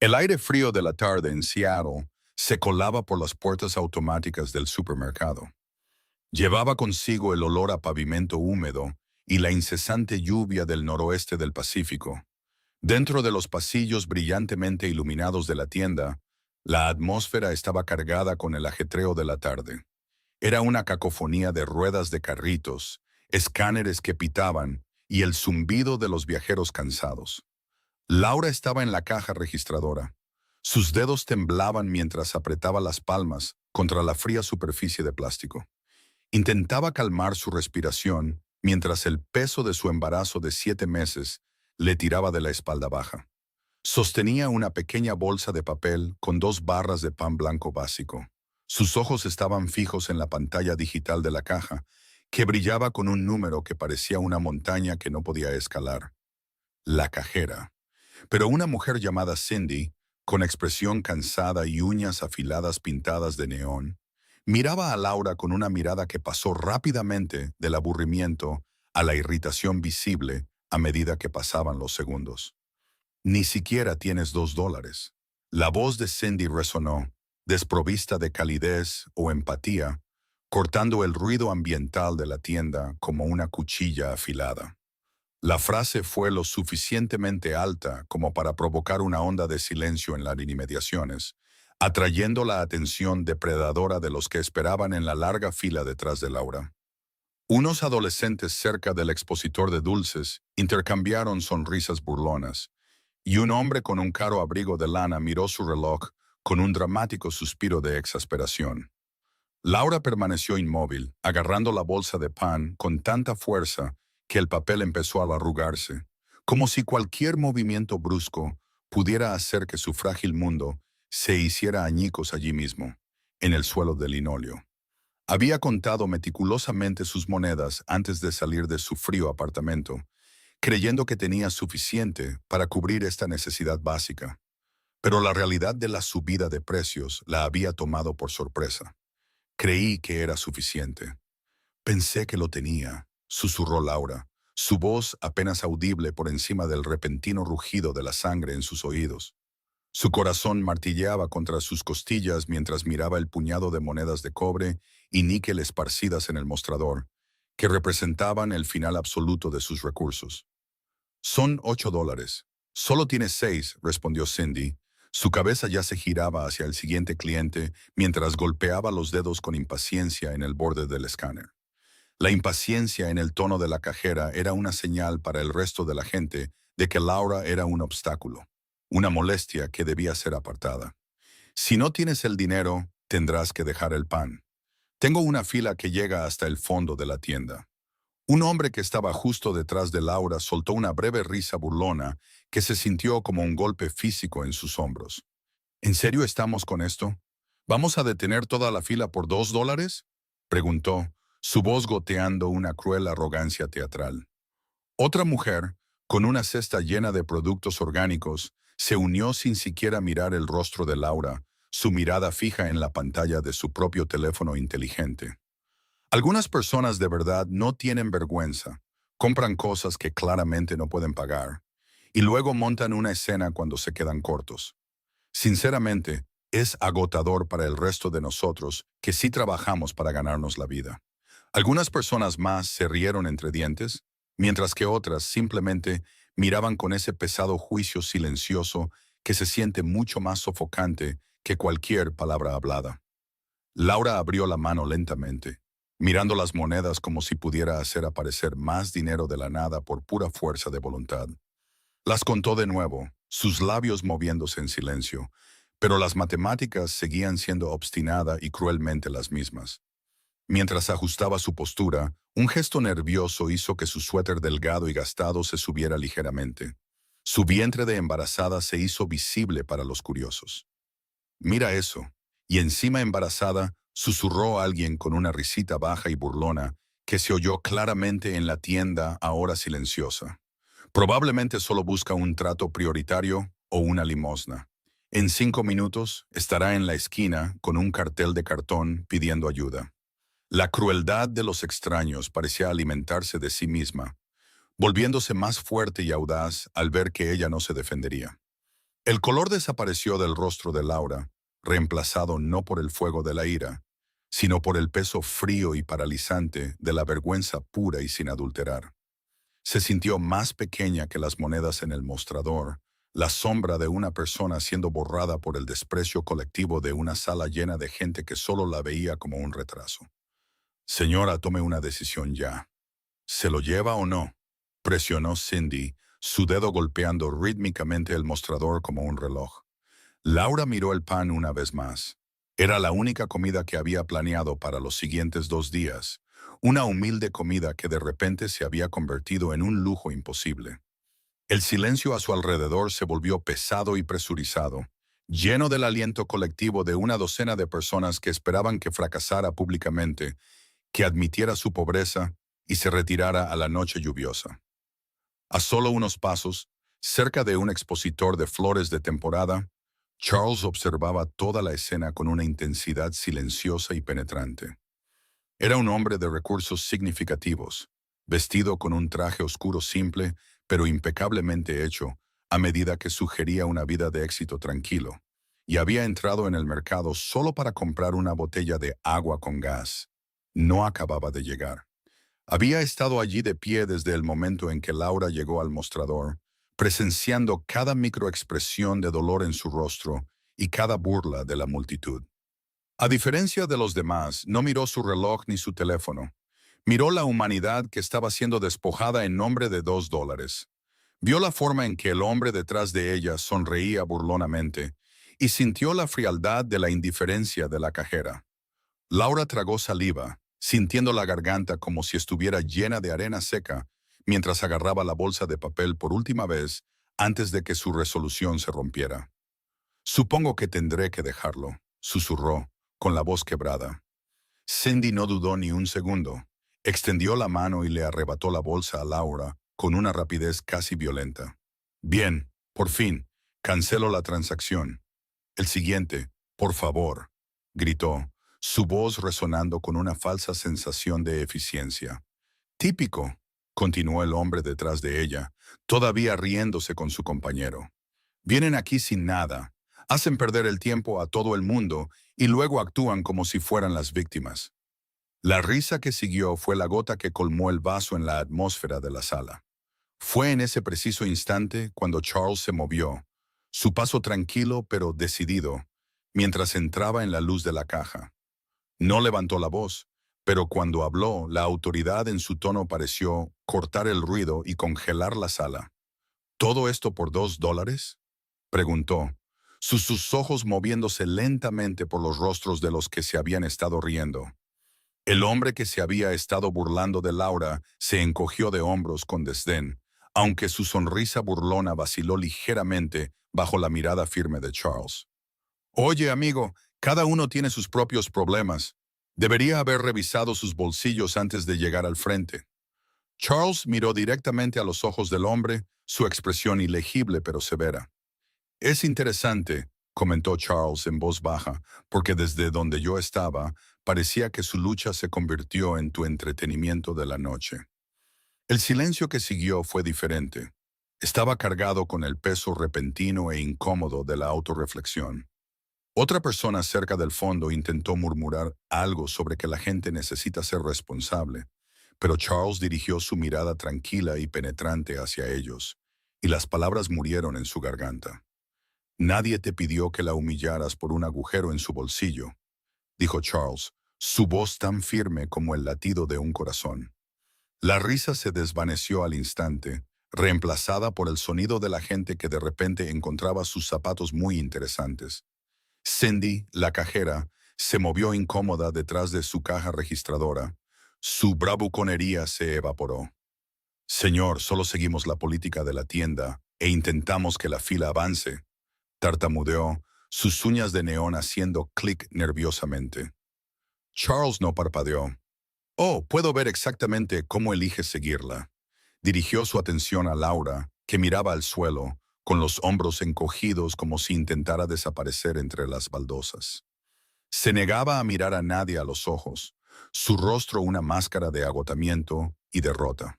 El aire frío de la tarde en Seattle se colaba por las puertas automáticas del supermercado. Llevaba consigo el olor a pavimento húmedo y la incesante lluvia del noroeste del Pacífico. Dentro de los pasillos brillantemente iluminados de la tienda, la atmósfera estaba cargada con el ajetreo de la tarde. Era una cacofonía de ruedas de carritos, escáneres que pitaban y el zumbido de los viajeros cansados. Laura estaba en la caja registradora. Sus dedos temblaban mientras apretaba las palmas contra la fría superficie de plástico. Intentaba calmar su respiración mientras el peso de su embarazo de 7 meses le tiraba de la espalda baja. Sostenía una pequeña bolsa de papel con 2 barras de pan blanco básico. Sus ojos estaban fijos en la pantalla digital de la caja, que brillaba con un número que parecía una montaña que no podía escalar. La cajera. Pero una mujer llamada Cindy, con expresión cansada y uñas afiladas pintadas de neón, miraba a Laura con una mirada que pasó rápidamente del aburrimiento a la irritación visible a medida que pasaban los segundos. Ni siquiera tienes $2. La voz de Cindy resonó, desprovista de calidez o empatía, cortando el ruido ambiental de la tienda como una cuchilla afilada. La frase fue lo suficientemente alta como para provocar una onda de silencio en las inmediaciones, atrayendo la atención depredadora de los que esperaban en la larga fila detrás de Laura. Unos adolescentes cerca del expositor de dulces intercambiaron sonrisas burlonas, y un hombre con un caro abrigo de lana miró su reloj con un dramático suspiro de exasperación. Laura permaneció inmóvil, agarrando la bolsa de pan con tanta fuerza que el papel empezó a arrugarse, como si cualquier movimiento brusco pudiera hacer que su frágil mundo se hiciera añicos allí mismo, en el suelo del linóleo. Había contado meticulosamente sus monedas antes de salir de su frío apartamento, creyendo que tenía suficiente para cubrir esta necesidad básica. Pero la realidad de la subida de precios la había tomado por sorpresa. Creí que era suficiente. Pensé que lo tenía, susurró Laura, su voz apenas audible por encima del repentino rugido de la sangre en sus oídos. Su corazón martilleaba contra sus costillas mientras miraba el puñado de monedas de cobre y níquel esparcidas en el mostrador, que representaban el final absoluto de sus recursos. Son $8. Solo tienes 6, respondió Cindy. Su cabeza ya se giraba hacia el siguiente cliente mientras golpeaba los dedos con impaciencia en el borde del escáner. La impaciencia en el tono de la cajera era una señal para el resto de la gente de que Laura era un obstáculo, una molestia que debía ser apartada. Si no tienes el dinero, tendrás que dejar el pan. Tengo una fila que llega hasta el fondo de la tienda. Un hombre que estaba justo detrás de Laura soltó una breve risa burlona que se sintió como un golpe físico en sus hombros. ¿En serio estamos con esto? ¿Vamos a detener toda la fila por $2? Preguntó, su voz goteando una cruel arrogancia teatral. Otra mujer, con una cesta llena de productos orgánicos, se unió sin siquiera mirar el rostro de Laura, su mirada fija en la pantalla de su propio teléfono inteligente. Algunas personas de verdad no tienen vergüenza, compran cosas que claramente no pueden pagar, y luego montan una escena cuando se quedan cortos. Sinceramente, es agotador para el resto de nosotros que sí trabajamos para ganarnos la vida. Algunas personas más se rieron entre dientes, mientras que otras simplemente miraban con ese pesado juicio silencioso que se siente mucho más sofocante que cualquier palabra hablada. Laura abrió la mano lentamente, mirando las monedas como si pudiera hacer aparecer más dinero de la nada por pura fuerza de voluntad. Las contó de nuevo, sus labios moviéndose en silencio, pero las matemáticas seguían siendo obstinada y cruelmente las mismas. Mientras ajustaba su postura, un gesto nervioso hizo que su suéter delgado y gastado se subiera ligeramente. Su vientre de embarazada se hizo visible para los curiosos. «Mira eso», y encima embarazada, susurró a alguien con una risita baja y burlona que se oyó claramente en la tienda ahora silenciosa. Probablemente solo busca un trato prioritario o una limosna. En 5 minutos estará en la esquina con un cartel de cartón pidiendo ayuda. La crueldad de los extraños parecía alimentarse de sí misma, volviéndose más fuerte y audaz al ver que ella no se defendería. El color desapareció del rostro de Laura, reemplazado no por el fuego de la ira, sino por el peso frío y paralizante de la vergüenza pura y sin adulterar. Se sintió más pequeña que las monedas en el mostrador, la sombra de una persona siendo borrada por el desprecio colectivo de una sala llena de gente que solo la veía como un retraso. Señora, tome una decisión ya. ¿Se lo lleva o no? Presionó Cindy, su dedo golpeando rítmicamente el mostrador como un reloj. Laura miró el pan una vez más. Era la única comida que había planeado para los siguientes 2 días, una humilde comida que de repente se había convertido en un lujo imposible. El silencio a su alrededor se volvió pesado y presurizado, lleno del aliento colectivo de una docena de personas que esperaban que fracasara públicamente, que admitiera su pobreza y se retirara a la noche lluviosa. A solo unos pasos, cerca de un expositor de flores de temporada, Charles observaba toda la escena con una intensidad silenciosa y penetrante. Era un hombre de recursos significativos, vestido con un traje oscuro simple, pero impecablemente hecho, a medida que sugería una vida de éxito tranquilo, y había entrado en el mercado solo para comprar una botella de agua con gas. No acababa de llegar. Había estado allí de pie desde el momento en que Laura llegó al mostrador, presenciando cada microexpresión de dolor en su rostro y cada burla de la multitud. A diferencia de los demás, no miró su reloj ni su teléfono. Miró la humanidad que estaba siendo despojada en nombre de $2. Vio la forma en que el hombre detrás de ella sonreía burlonamente y sintió la frialdad de la indiferencia de la cajera. Laura tragó saliva, sintiendo la garganta como si estuviera llena de arena seca, mientras agarraba la bolsa de papel por última vez antes de que su resolución se rompiera. Supongo que tendré que dejarlo, susurró, con la voz quebrada. Cindy no dudó ni un segundo. Extendió la mano y le arrebató la bolsa a Laura con una rapidez casi violenta. Bien, por fin, cancelo la transacción. El siguiente, por favor, gritó, su voz resonando con una falsa sensación de eficiencia. Típico, continuó el hombre detrás de ella, todavía riéndose con su compañero. Vienen aquí sin nada, hacen perder el tiempo a todo el mundo y luego actúan como si fueran las víctimas. La risa que siguió fue la gota que colmó el vaso en la atmósfera de la sala. Fue en ese preciso instante cuando Charles se movió, su paso tranquilo pero decidido, mientras entraba en la luz de la caja. No levantó la voz, pero cuando habló, la autoridad en su tono pareció cortar el ruido y congelar la sala. ¿Todo esto por $2? Preguntó, sus ojos moviéndose lentamente por los rostros de los que se habían estado riendo. El hombre que se había estado burlando de Laura se encogió de hombros con desdén, aunque su sonrisa burlona vaciló ligeramente bajo la mirada firme de Charles. Oye, amigo, cada uno tiene sus propios problemas. Debería haber revisado sus bolsillos antes de llegar al frente. Charles miró directamente a los ojos del hombre, su expresión ilegible pero severa. Es interesante, comentó Charles en voz baja, porque desde donde yo estaba, parecía que su lucha se convirtió en tu entretenimiento de la noche. El silencio que siguió fue diferente. Estaba cargado con el peso repentino e incómodo de la autorreflexión. Otra persona cerca del fondo intentó murmurar algo sobre que la gente necesita ser responsable, pero Charles dirigió su mirada tranquila y penetrante hacia ellos, y las palabras murieron en su garganta. Nadie te pidió que la humillaras por un agujero en su bolsillo, dijo Charles, su voz tan firme como el latido de un corazón. La risa se desvaneció al instante, reemplazada por el sonido de la gente que de repente encontraba sus zapatos muy interesantes. Cindy, la cajera, se movió incómoda detrás de su caja registradora. Su bravuconería se evaporó. Señor, solo seguimos la política de la tienda e intentamos que la fila avance, tartamudeó, sus uñas de neón haciendo clic nerviosamente. Charles no parpadeó. Oh, puedo ver exactamente cómo elige seguirla. Dirigió su atención a Laura, que miraba al suelo, con los hombros encogidos como si intentara desaparecer entre las baldosas. Se negaba a mirar a nadie a los ojos, su rostro una máscara de agotamiento y derrota.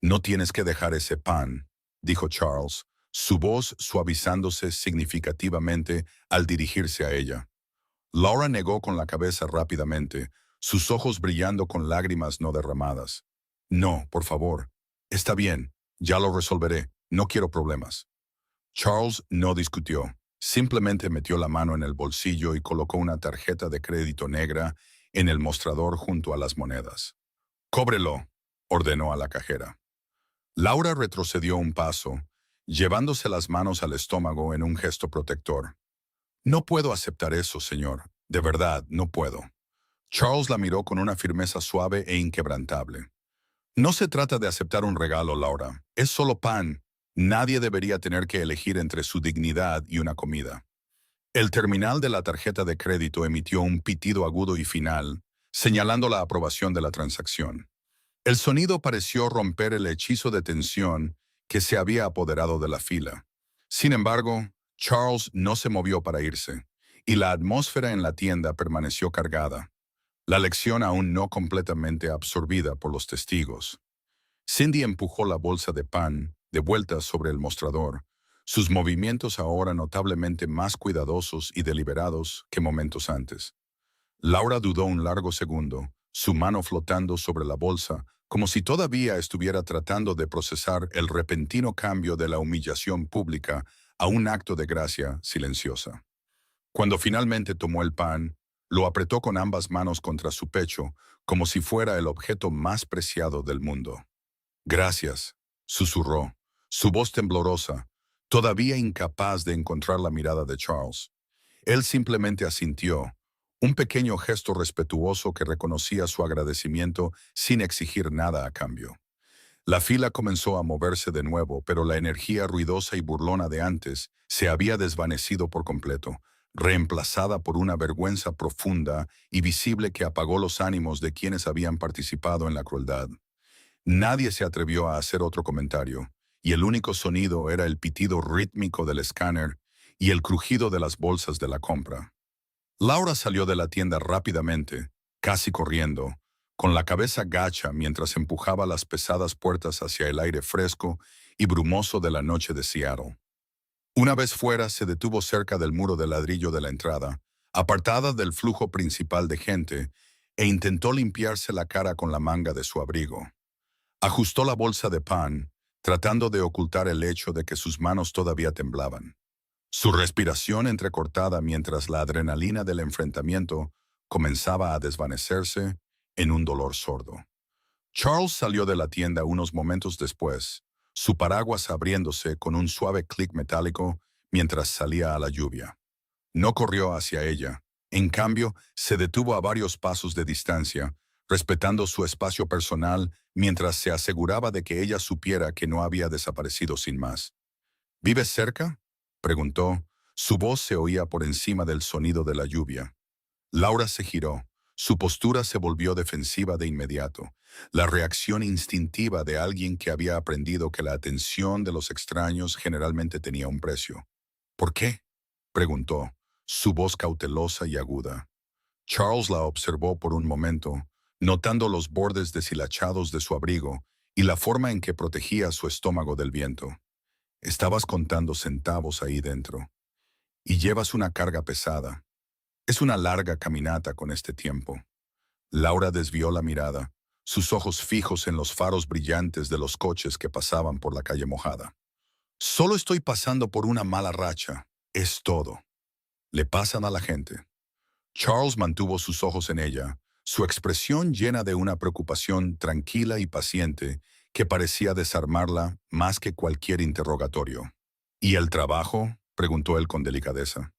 No tienes que dejar ese pan, dijo Charles, su voz suavizándose significativamente al dirigirse a ella. Laura negó con la cabeza rápidamente, sus ojos brillando con lágrimas no derramadas. No, por favor. Está bien, ya lo resolveré, no quiero problemas. Charles no discutió, simplemente metió la mano en el bolsillo y colocó una tarjeta de crédito negra en el mostrador junto a las monedas. «Cóbrelo», ordenó a la cajera. Laura retrocedió un paso, llevándose las manos al estómago en un gesto protector. «No puedo aceptar eso, señor. De verdad, no puedo». Charles la miró con una firmeza suave e inquebrantable. «No se trata de aceptar un regalo, Laura. Es solo pan. Nadie debería tener que elegir entre su dignidad y una comida». El terminal de la tarjeta de crédito emitió un pitido agudo y final, señalando la aprobación de la transacción. El sonido pareció romper el hechizo de tensión que se había apoderado de la fila. Sin embargo, Charles no se movió para irse, y la atmósfera en la tienda permaneció cargada, la lección aún no completamente absorbida por los testigos. Cindy empujó la bolsa de pan de vuelta sobre el mostrador, sus movimientos ahora notablemente más cuidadosos y deliberados que momentos antes. Laura dudó un largo segundo, su mano flotando sobre la bolsa, como si todavía estuviera tratando de procesar el repentino cambio de la humillación pública a un acto de gracia silenciosa. Cuando finalmente tomó el pan, lo apretó con ambas manos contra su pecho, como si fuera el objeto más preciado del mundo. «Gracias», susurró, su voz temblorosa, todavía incapaz de encontrar la mirada de Charles. Él simplemente asintió, un pequeño gesto respetuoso que reconocía su agradecimiento sin exigir nada a cambio. La fila comenzó a moverse de nuevo, pero la energía ruidosa y burlona de antes se había desvanecido por completo, reemplazada por una vergüenza profunda y visible que apagó los ánimos de quienes habían participado en la crueldad. Nadie se atrevió a hacer otro comentario, y el único sonido era el pitido rítmico del escáner y el crujido de las bolsas de la compra. Laura salió de la tienda rápidamente, casi corriendo, con la cabeza gacha mientras empujaba las pesadas puertas hacia el aire fresco y brumoso de la noche de Seattle. Una vez fuera, se detuvo cerca del muro de ladrillo de la entrada, apartada del flujo principal de gente, e intentó limpiarse la cara con la manga de su abrigo. Ajustó la bolsa de pan, tratando de ocultar el hecho de que sus manos todavía temblaban. Su respiración entrecortada mientras la adrenalina del enfrentamiento comenzaba a desvanecerse en un dolor sordo. Charles salió de la tienda unos momentos después, su paraguas abriéndose con un suave clic metálico mientras salía a la lluvia. No corrió hacia ella, en cambio, se detuvo a varios pasos de distancia, respetando su espacio personal mientras se aseguraba de que ella supiera que no había desaparecido sin más. «¿Vives cerca?», preguntó. Su voz se oía por encima del sonido de la lluvia. Laura se giró. Su postura se volvió defensiva de inmediato, la reacción instintiva de alguien que había aprendido que la atención de los extraños generalmente tenía un precio. «¿Por qué?», preguntó, su voz cautelosa y aguda. Charles la observó por un momento, notando los bordes deshilachados de su abrigo y la forma en que protegía su estómago del viento. «Estabas contando centavos ahí dentro. Y llevas una carga pesada. Es una larga caminata con este tiempo». Laura desvió la mirada, sus ojos fijos en los faros brillantes de los coches que pasaban por la calle mojada. «Solo estoy pasando por una mala racha. Es todo. Le pasan a la gente». Charles mantuvo sus ojos en ella, su expresión llena de una preocupación tranquila y paciente que parecía desarmarla más que cualquier interrogatorio. «¿Y el trabajo?», preguntó él con delicadeza.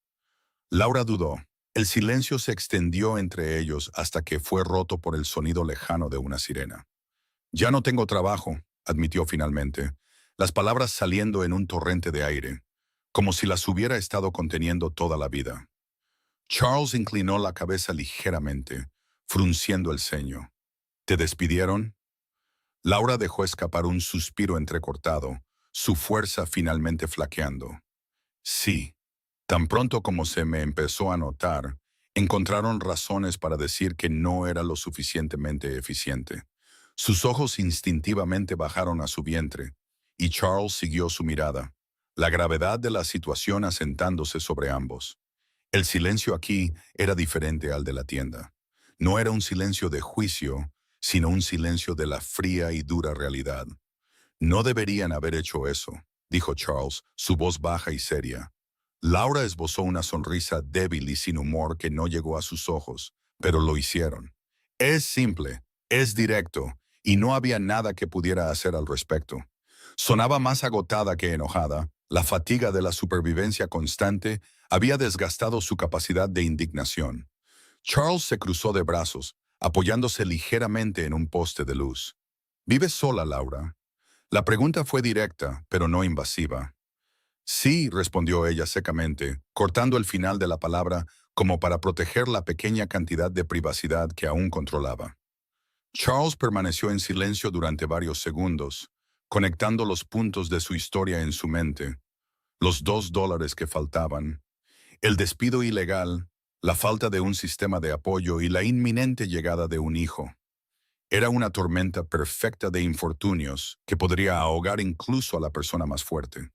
Laura dudó. El silencio se extendió entre ellos hasta que fue roto por el sonido lejano de una sirena. «Ya no tengo trabajo», admitió finalmente, las palabras saliendo en un torrente de aire, como si las hubiera estado conteniendo toda la vida. Charles inclinó la cabeza ligeramente, frunciendo el ceño. «¿Te despidieron?». Laura dejó escapar un suspiro entrecortado, su fuerza finalmente flaqueando. «Sí». Tan pronto como se me empezó a notar, encontraron razones para decir que no era lo suficientemente eficiente. Sus ojos instintivamente bajaron a su vientre, y Charles siguió su mirada, la gravedad de la situación asentándose sobre ambos. El silencio aquí era diferente al de la tienda. No era un silencio de juicio, sino un silencio de la fría y dura realidad. No deberían haber hecho eso, dijo Charles, su voz baja y seria. Laura esbozó una sonrisa débil y sin humor que no llegó a sus ojos, pero lo hicieron. Es simple, es directo, y no había nada que pudiera hacer al respecto. Sonaba más agotada que enojada. La fatiga de la supervivencia constante había desgastado su capacidad de indignación. Charles se cruzó de brazos, apoyándose ligeramente en un poste de luz. ¿Vives sola, Laura? La pregunta fue directa, pero no invasiva. Sí, respondió ella secamente, cortando el final de la palabra como para proteger la pequeña cantidad de privacidad que aún controlaba. Charles permaneció en silencio durante varios segundos, conectando los puntos de su historia en su mente, los $2 que faltaban, el despido ilegal, la falta de un sistema de apoyo y la inminente llegada de un hijo. Era una tormenta perfecta de infortunios que podría ahogar incluso a la persona más fuerte.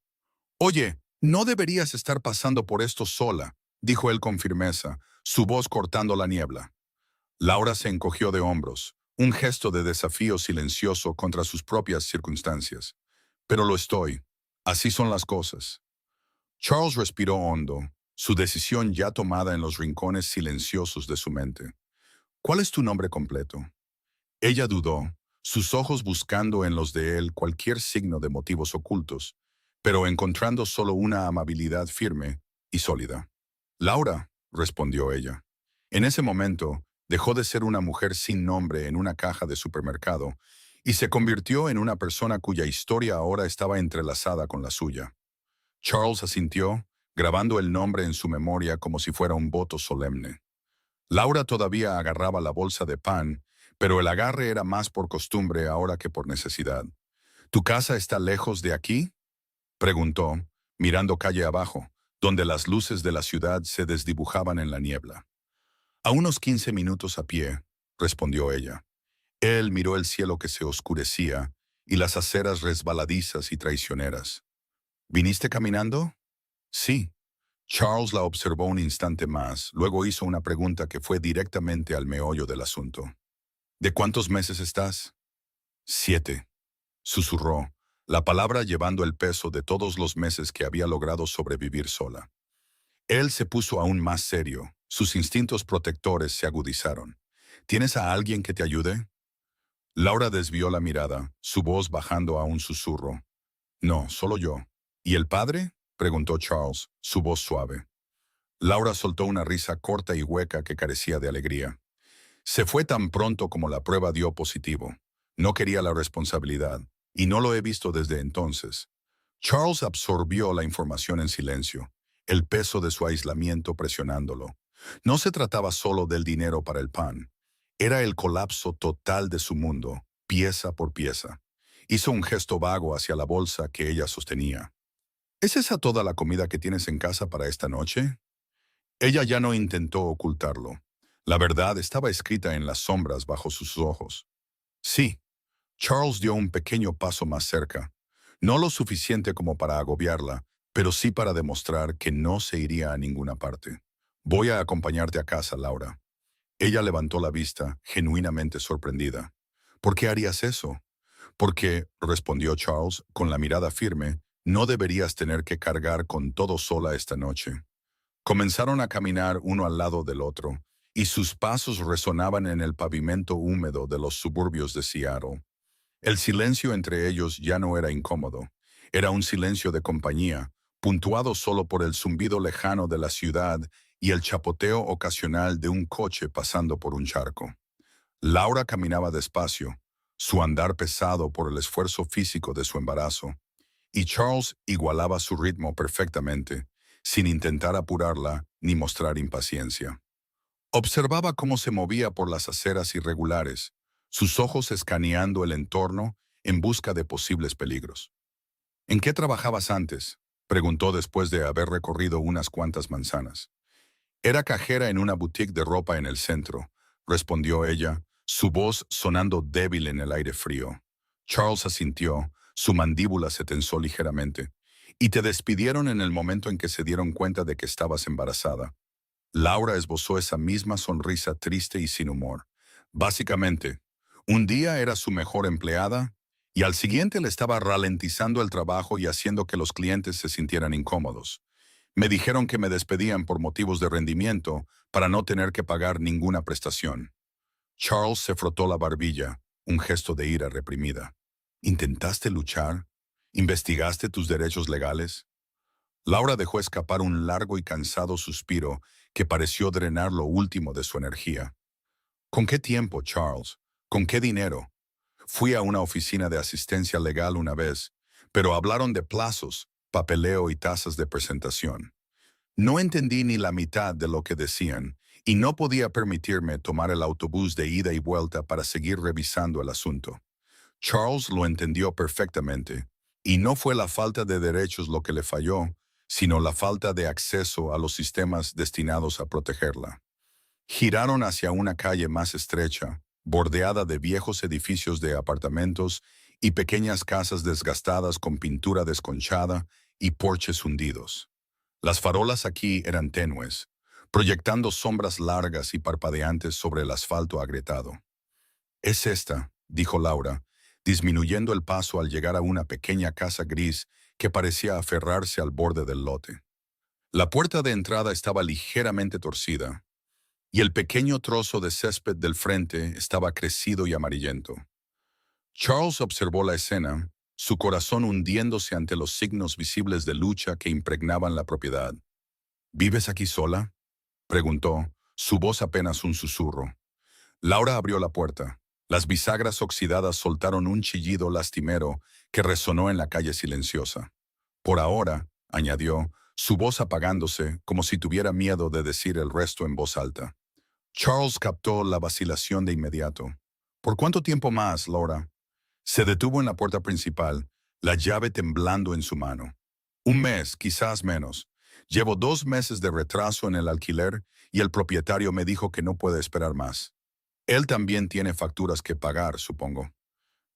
Oye, no deberías estar pasando por esto sola, dijo él con firmeza, su voz cortando la niebla. Laura se encogió de hombros, un gesto de desafío silencioso contra sus propias circunstancias. Pero lo estoy. Así son las cosas. Charles respiró hondo, su decisión ya tomada en los rincones silenciosos de su mente. ¿Cuál es tu nombre completo? Ella dudó, sus ojos buscando en los de él cualquier signo de motivos ocultos, pero encontrando solo una amabilidad firme y sólida. Laura, respondió ella. En ese momento, dejó de ser una mujer sin nombre en una caja de supermercado y se convirtió en una persona cuya historia ahora estaba entrelazada con la suya. Charles asintió, grabando el nombre en su memoria como si fuera un voto solemne. Laura todavía agarraba la bolsa de pan, pero el agarre era más por costumbre ahora que por necesidad. ¿Tu casa está lejos de aquí?, preguntó, mirando calle abajo, donde las luces de la ciudad se desdibujaban en la niebla. A unos 15 minutos a pie, respondió ella. Él miró el cielo que se oscurecía y las aceras resbaladizas y traicioneras. ¿Viniste caminando? Sí. Charles la observó un instante más, luego hizo una pregunta que fue directamente al meollo del asunto. ¿De cuántos meses estás? 7, susurró, la palabra llevando el peso de todos los meses que había logrado sobrevivir sola. Él se puso aún más serio, sus instintos protectores se agudizaron. ¿Tienes a alguien que te ayude? Laura desvió la mirada, su voz bajando a un susurro. No, solo yo. ¿Y el padre?, preguntó Charles, su voz suave. Laura soltó una risa corta y hueca que carecía de alegría. Se fue tan pronto como la prueba dio positivo. No quería la responsabilidad, y no lo he visto desde entonces. Charles absorbió la información en silencio, el peso de su aislamiento presionándolo. No se trataba solo del dinero para el pan. Era el colapso total de su mundo, pieza por pieza. Hizo un gesto vago hacia la bolsa que ella sostenía. ¿Es esa toda la comida que tienes en casa para esta noche? Ella ya no intentó ocultarlo. La verdad estaba escrita en las sombras bajo sus ojos. Sí. Charles dio un pequeño paso más cerca. No lo suficiente como para agobiarla, pero sí para demostrar que no se iría a ninguna parte. Voy a acompañarte a casa, Laura. Ella levantó la vista, genuinamente sorprendida. ¿Por qué harías eso? Porque, respondió Charles, con la mirada firme, no deberías tener que cargar con todo sola esta noche. Comenzaron a caminar uno al lado del otro, y sus pasos resonaban en el pavimento húmedo de los suburbios de Seattle. El silencio entre ellos ya no era incómodo. Era un silencio de compañía, puntuado solo por el zumbido lejano de la ciudad y el chapoteo ocasional de un coche pasando por un charco. Laura caminaba despacio, su andar pesado por el esfuerzo físico de su embarazo, y Charles igualaba su ritmo perfectamente, sin intentar apurarla ni mostrar impaciencia. Observaba cómo se movía por las aceras irregulares, sus ojos escaneando el entorno en busca de posibles peligros. ¿En qué trabajabas antes?, preguntó después de haber recorrido unas cuantas manzanas. Era cajera en una boutique de ropa en el centro, respondió ella, su voz sonando débil en el aire frío. Charles asintió, su mandíbula se tensó ligeramente. Y te despidieron en el momento en que se dieron cuenta de que estabas embarazada. Laura esbozó esa misma sonrisa triste y sin humor. Básicamente, un día era su mejor empleada y al siguiente le estaba ralentizando el trabajo y haciendo que los clientes se sintieran incómodos. Me dijeron que me despedían por motivos de rendimiento para no tener que pagar ninguna prestación. Charles se frotó la barbilla, un gesto de ira reprimida. ¿Intentaste luchar? ¿Investigaste tus derechos legales? Laura dejó escapar un largo y cansado suspiro que pareció drenar lo último de su energía. ¿Con qué tiempo, Charles? ¿Con qué dinero? Fui a una oficina de asistencia legal una vez, pero hablaron de plazos, papeleo y tasas de presentación. No entendí ni la mitad de lo que decían y no podía permitirme tomar el autobús de ida y vuelta para seguir revisando el asunto. Charles lo entendió perfectamente, y no fue la falta de derechos lo que le falló, sino la falta de acceso a los sistemas destinados a protegerla. Giraron hacia una calle más estrecha, bordeada de viejos edificios de apartamentos y pequeñas casas desgastadas con pintura desconchada y porches hundidos. Las farolas aquí eran tenues, proyectando sombras largas y parpadeantes sobre el asfalto agrietado. «Es esta», dijo Laura, disminuyendo el paso al llegar a una pequeña casa gris que parecía aferrarse al borde del lote. La puerta de entrada estaba ligeramente torcida, y el pequeño trozo de césped del frente estaba crecido y amarillento. Charles observó la escena, su corazón hundiéndose ante los signos visibles de lucha que impregnaban la propiedad. «¿Vives aquí sola?», preguntó, su voz apenas un susurro. Laura abrió la puerta. Las bisagras oxidadas soltaron un chillido lastimero que resonó en la calle silenciosa. «Por ahora», añadió, su voz apagándose como si tuviera miedo de decir el resto en voz alta. Charles captó la vacilación de inmediato. «¿Por cuánto tiempo más, Laura?» Se detuvo en la puerta principal, la llave temblando en su mano. «Un mes, quizás menos. Llevo 2 meses de retraso en el alquiler y el propietario me dijo que no puede esperar más. Él también tiene facturas que pagar, supongo».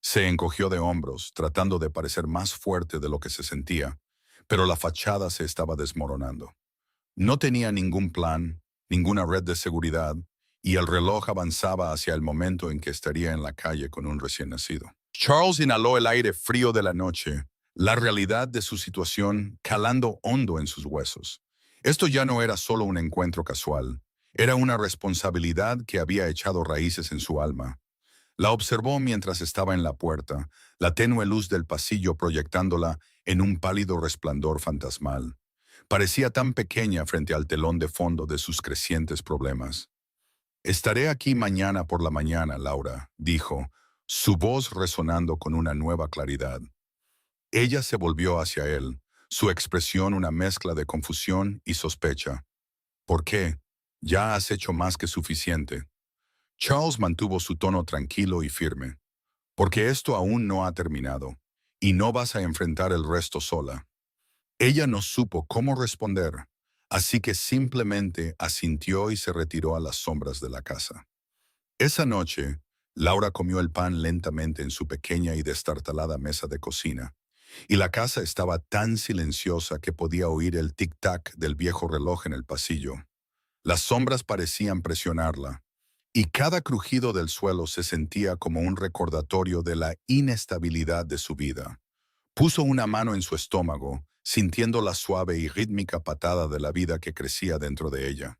Se encogió de hombros, tratando de parecer más fuerte de lo que se sentía, pero la fachada se estaba desmoronando. No tenía ningún plan, ninguna red de seguridad, y el reloj avanzaba hacia el momento en que estaría en la calle con un recién nacido. Charles inhaló el aire frío de la noche, la realidad de su situación calando hondo en sus huesos. Esto ya no era solo un encuentro casual, era una responsabilidad que había echado raíces en su alma. La observó mientras estaba en la puerta, la tenue luz del pasillo proyectándola en un pálido resplandor fantasmal. Parecía tan pequeña frente al telón de fondo de sus crecientes problemas. «Estaré aquí mañana por la mañana, Laura», dijo, su voz resonando con una nueva claridad. Ella se volvió hacia él, su expresión una mezcla de confusión y sospecha. «¿Por qué? Ya has hecho más que suficiente». Charles mantuvo su tono tranquilo y firme. «Porque esto aún no ha terminado, y no vas a enfrentar el resto sola». Ella no supo cómo responder, así que simplemente asintió y se retiró a las sombras de la casa. Esa noche, Laura comió el pan lentamente en su pequeña y destartalada mesa de cocina, y la casa estaba tan silenciosa que podía oír el tic-tac del viejo reloj en el pasillo. Las sombras parecían presionarla, y cada crujido del suelo se sentía como un recordatorio de la inestabilidad de su vida. Puso una mano en su estómago, sintiendo la suave y rítmica patada de la vida que crecía dentro de ella.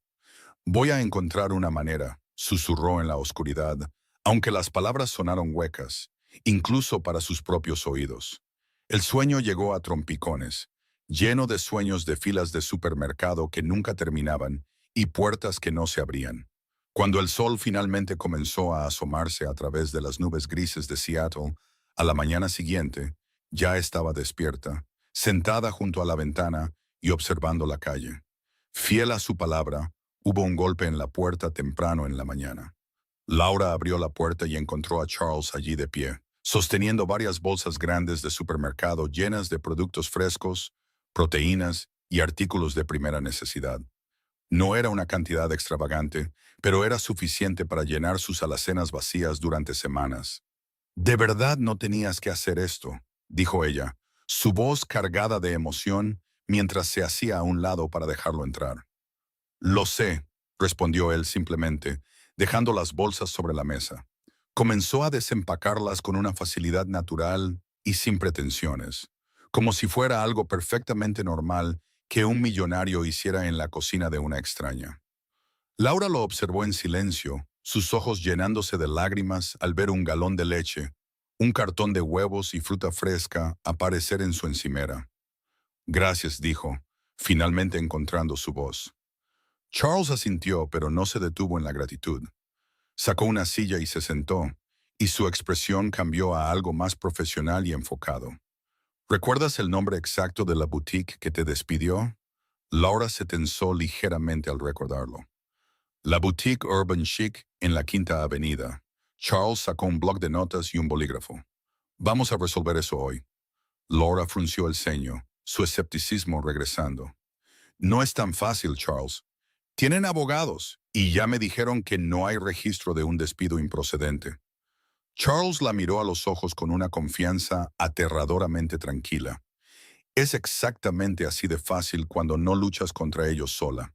«Voy a encontrar una manera», susurró en la oscuridad, aunque las palabras sonaron huecas, incluso para sus propios oídos. El sueño llegó a trompicones, lleno de sueños de filas de supermercado que nunca terminaban y puertas que no se abrían. Cuando el sol finalmente comenzó a asomarse a través de las nubes grises de Seattle, a la mañana siguiente, ya estaba despierta, sentada junto a la ventana y observando la calle. Fiel a su palabra, hubo un golpe en la puerta temprano en la mañana. Laura abrió la puerta y encontró a Charles allí de pie, sosteniendo varias bolsas grandes de supermercado llenas de productos frescos, proteínas y artículos de primera necesidad. No era una cantidad extravagante, pero era suficiente para llenar sus alacenas vacías durante semanas. «De verdad no tenías que hacer esto», dijo ella, su voz cargada de emoción mientras se hacía a un lado para dejarlo entrar. Lo sé, respondió él simplemente, dejando las bolsas sobre la mesa. Comenzó a desempacarlas con una facilidad natural y sin pretensiones, como si fuera algo perfectamente normal que un millonario hiciera en la cocina de una extraña. Laura lo observó en silencio, sus ojos llenándose de lágrimas al ver un galón de leche, un cartón de huevos y fruta fresca aparecer en su encimera. Gracias, dijo, finalmente encontrando su voz. Charles asintió, pero no se detuvo en la gratitud. Sacó una silla y se sentó, y su expresión cambió a algo más profesional y enfocado. ¿Recuerdas el nombre exacto de la boutique que te despidió? Laura se tensó ligeramente al recordarlo. La boutique Urban Chic en la Quinta Avenida. Charles sacó un bloc de notas y un bolígrafo. Vamos a resolver eso hoy. Laura frunció el ceño, su escepticismo regresando. No es tan fácil, Charles. Tienen abogados y ya me dijeron que no hay registro de un despido improcedente. Charles la miró a los ojos con una confianza aterradoramente tranquila. Es exactamente así de fácil cuando no luchas contra ellos sola.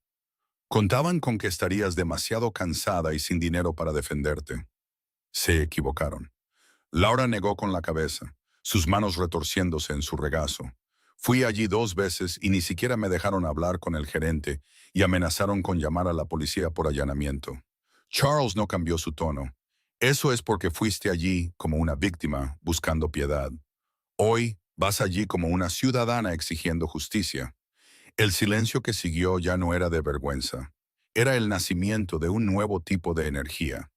Contaban con que estarías demasiado cansada y sin dinero para defenderte. Se equivocaron. Laura negó con la cabeza, sus manos retorciéndose en su regazo. Fui allí 2 veces y ni siquiera me dejaron hablar con el gerente y amenazaron con llamar a la policía por allanamiento. Charles no cambió su tono. Eso es porque fuiste allí como una víctima buscando piedad. Hoy vas allí como una ciudadana exigiendo justicia. El silencio que siguió ya no era de vergüenza. Era el nacimiento de un nuevo tipo de energía.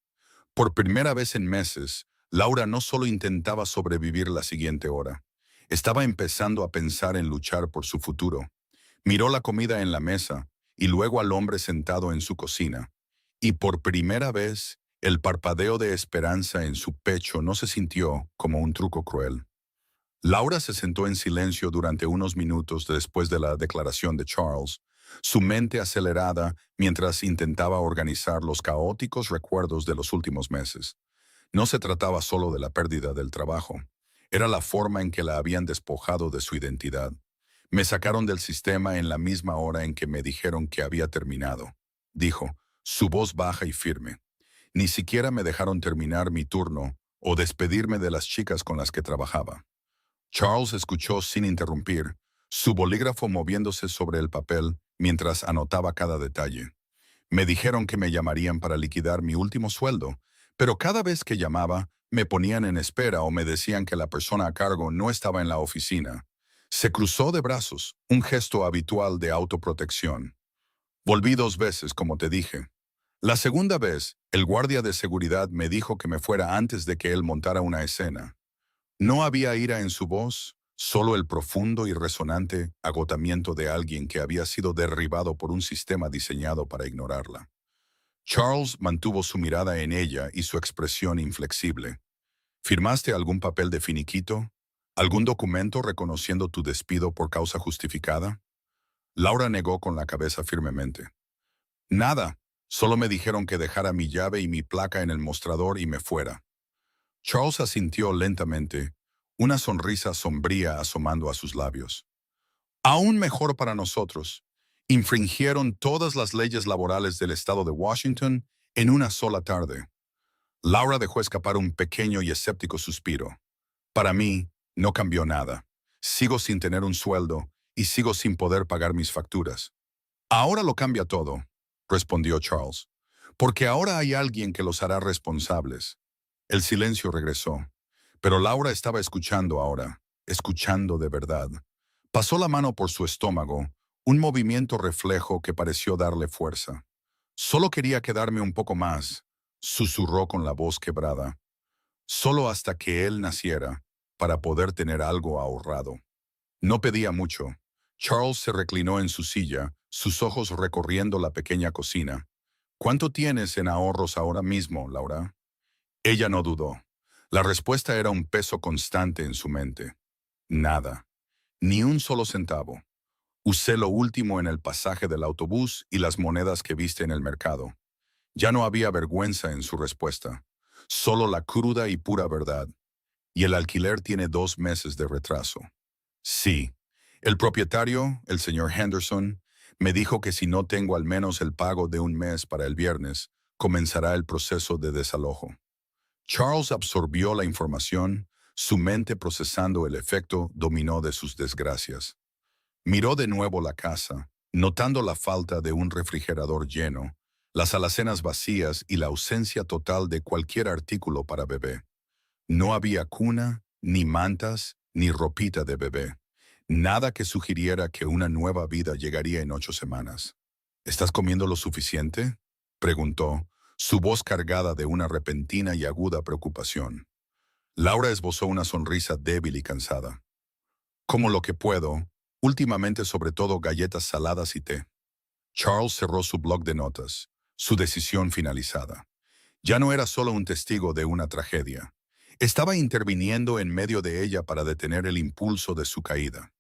Por primera vez en meses, Laura no solo intentaba sobrevivir la siguiente hora. Estaba empezando a pensar en luchar por su futuro. Miró la comida en la mesa y luego al hombre sentado en su cocina. Y por primera vez, el parpadeo de esperanza en su pecho no se sintió como un truco cruel. Laura se sentó en silencio durante unos minutos después de la declaración de Charles, su mente acelerada mientras intentaba organizar los caóticos recuerdos de los últimos meses. No se trataba solo de la pérdida del trabajo, era la forma en que la habían despojado de su identidad. Me sacaron del sistema en la misma hora en que me dijeron que había terminado, dijo, su voz baja y firme. Ni siquiera me dejaron terminar mi turno o despedirme de las chicas con las que trabajaba. Charles escuchó sin interrumpir, su bolígrafo moviéndose sobre el papel mientras anotaba cada detalle. Me dijeron que me llamarían para liquidar mi último sueldo, pero cada vez que llamaba, me ponían en espera o me decían que la persona a cargo no estaba en la oficina. Se cruzó de brazos, un gesto habitual de autoprotección. Volví 2 veces, como te dije. La segunda vez, el guardia de seguridad me dijo que me fuera antes de que él montara una escena. No había ira en su voz, solo el profundo y resonante agotamiento de alguien que había sido derribado por un sistema diseñado para ignorarla. Charles mantuvo su mirada en ella y su expresión inflexible. ¿Firmaste algún papel de finiquito? ¿Algún documento reconociendo tu despido por causa justificada? Laura negó con la cabeza firmemente. Nada, solo me dijeron que dejara mi llave y mi placa en el mostrador y me fuera. Charles asintió lentamente, una sonrisa sombría asomando a sus labios. Aún mejor para nosotros. Infringieron todas las leyes laborales del estado de Washington en una sola tarde. Laura dejó escapar un pequeño y escéptico suspiro. Para mí, no cambió nada. Sigo sin tener un sueldo y sigo sin poder pagar mis facturas. Ahora lo cambia todo, respondió Charles, porque ahora hay alguien que los hará responsables. El silencio regresó, pero Laura estaba escuchando ahora, escuchando de verdad. Pasó la mano por su estómago, un movimiento reflejo que pareció darle fuerza. Solo quería quedarme un poco más, susurró con la voz quebrada. Solo hasta que él naciera, para poder tener algo ahorrado. No pedía mucho. Charles se reclinó en su silla, sus ojos recorriendo la pequeña cocina. ¿Cuánto tienes en ahorros ahora mismo, Laura? Ella no dudó. La respuesta era un peso constante en su mente. Nada. Ni un solo centavo. Usé lo último en el pasaje del autobús y las monedas que viste en el mercado. Ya no había vergüenza en su respuesta. Solo la cruda y pura verdad. Y el alquiler tiene 2 meses de retraso. Sí. El propietario, el señor Henderson, me dijo que si no tengo al menos el pago de un mes para el viernes, comenzará el proceso de desalojo. Charles absorbió la información, su mente procesando el efecto dominó de sus desgracias. Miró de nuevo la casa, notando la falta de un refrigerador lleno, las alacenas vacías y la ausencia total de cualquier artículo para bebé. No había cuna, ni mantas, ni ropita de bebé. Nada que sugiriera que una nueva vida llegaría en 8 semanas. ¿Estás comiendo lo suficiente?, preguntó, su voz cargada de una repentina y aguda preocupación. Laura esbozó una sonrisa débil y cansada. Como lo que puedo, últimamente sobre todo galletas saladas y té. Charles cerró su bloc de notas, su decisión finalizada. Ya no era solo un testigo de una tragedia. Estaba interviniendo en medio de ella para detener el impulso de su caída.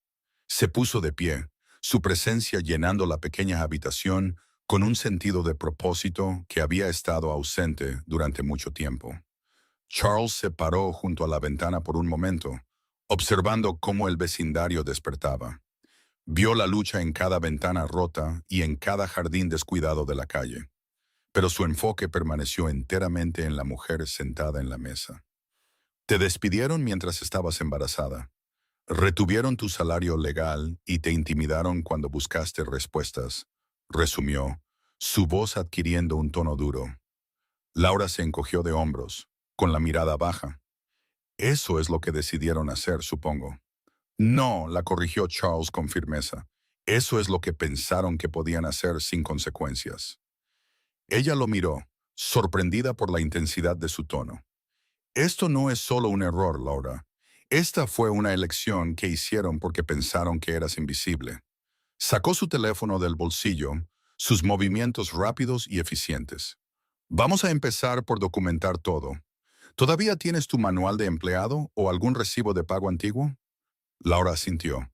Se puso de pie, su presencia llenando la pequeña habitación con un sentido de propósito que había estado ausente durante mucho tiempo. Charles se paró junto a la ventana por un momento, observando cómo el vecindario despertaba. Vio la lucha en cada ventana rota y en cada jardín descuidado de la calle, pero su enfoque permaneció enteramente en la mujer sentada en la mesa. Te despidieron mientras estabas embarazada. Retuvieron tu salario legal y te intimidaron cuando buscaste respuestas, resumió, su voz adquiriendo un tono duro. Laura se encogió de hombros, con la mirada baja. Eso es lo que decidieron hacer, supongo. No, la corrigió Charles con firmeza. Eso es lo que pensaron que podían hacer sin consecuencias. Ella lo miró, sorprendida por la intensidad de su tono. Esto no es solo un error, Laura. Esta fue una elección que hicieron porque pensaron que eras invisible. Sacó su teléfono del bolsillo, sus movimientos rápidos y eficientes. Vamos a empezar por documentar todo. ¿Todavía tienes tu manual de empleado o algún recibo de pago antiguo? Laura asintió.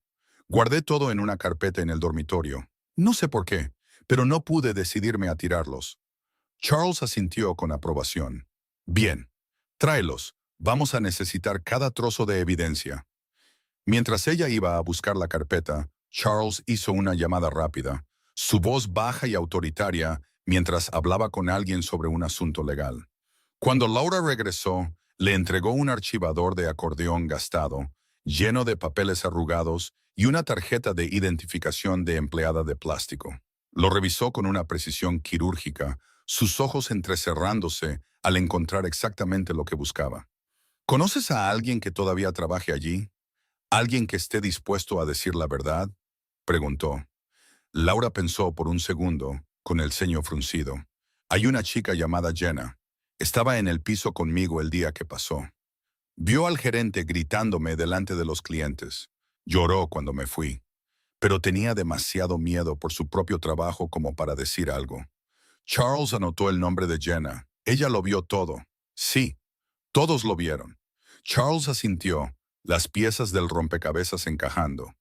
Guardé todo en una carpeta en el dormitorio. No sé por qué, pero no pude decidirme a tirarlos. Charles asintió con aprobación. Bien, tráelos. Vamos a necesitar cada trozo de evidencia. Mientras ella iba a buscar la carpeta, Charles hizo una llamada rápida, su voz baja y autoritaria mientras hablaba con alguien sobre un asunto legal. Cuando Laura regresó, le entregó un archivador de acordeón gastado, lleno de papeles arrugados y una tarjeta de identificación de empleada de plástico. Lo revisó con una precisión quirúrgica, sus ojos entrecerrándose al encontrar exactamente lo que buscaba. ¿Conoces a alguien que todavía trabaje allí? ¿Alguien que esté dispuesto a decir la verdad?, preguntó. Laura pensó por un segundo, con el ceño fruncido. Hay una chica llamada Jenna. Estaba en el piso conmigo el día que pasó. Vio al gerente gritándome delante de los clientes. Lloró cuando me fui, pero tenía demasiado miedo por su propio trabajo como para decir algo. Charles anotó el nombre de Jenna. Ella lo vio todo. Sí, todos lo vieron. Charles asintió, las piezas del rompecabezas encajando.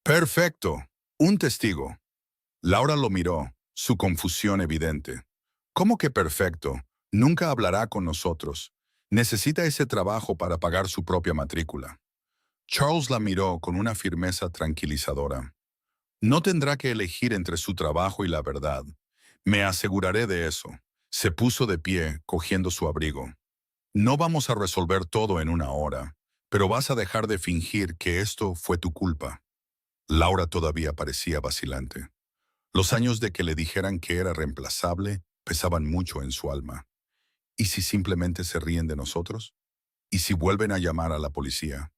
Perfecto. Un testigo. Laura lo miró, su confusión evidente. ¿Cómo que perfecto? Nunca hablará con nosotros. Necesita ese trabajo para pagar su propia matrícula. Charles la miró con una firmeza tranquilizadora. No tendrá que elegir entre su trabajo y la verdad. Me aseguraré de eso. Se puso de pie, cogiendo su abrigo. No vamos a resolver todo en una hora, pero vas a dejar de fingir que esto fue tu culpa. Laura todavía parecía vacilante. Los años de que le dijeran que era reemplazable pesaban mucho en su alma. ¿Y si simplemente se ríen de nosotros? ¿Y si vuelven a llamar a la policía?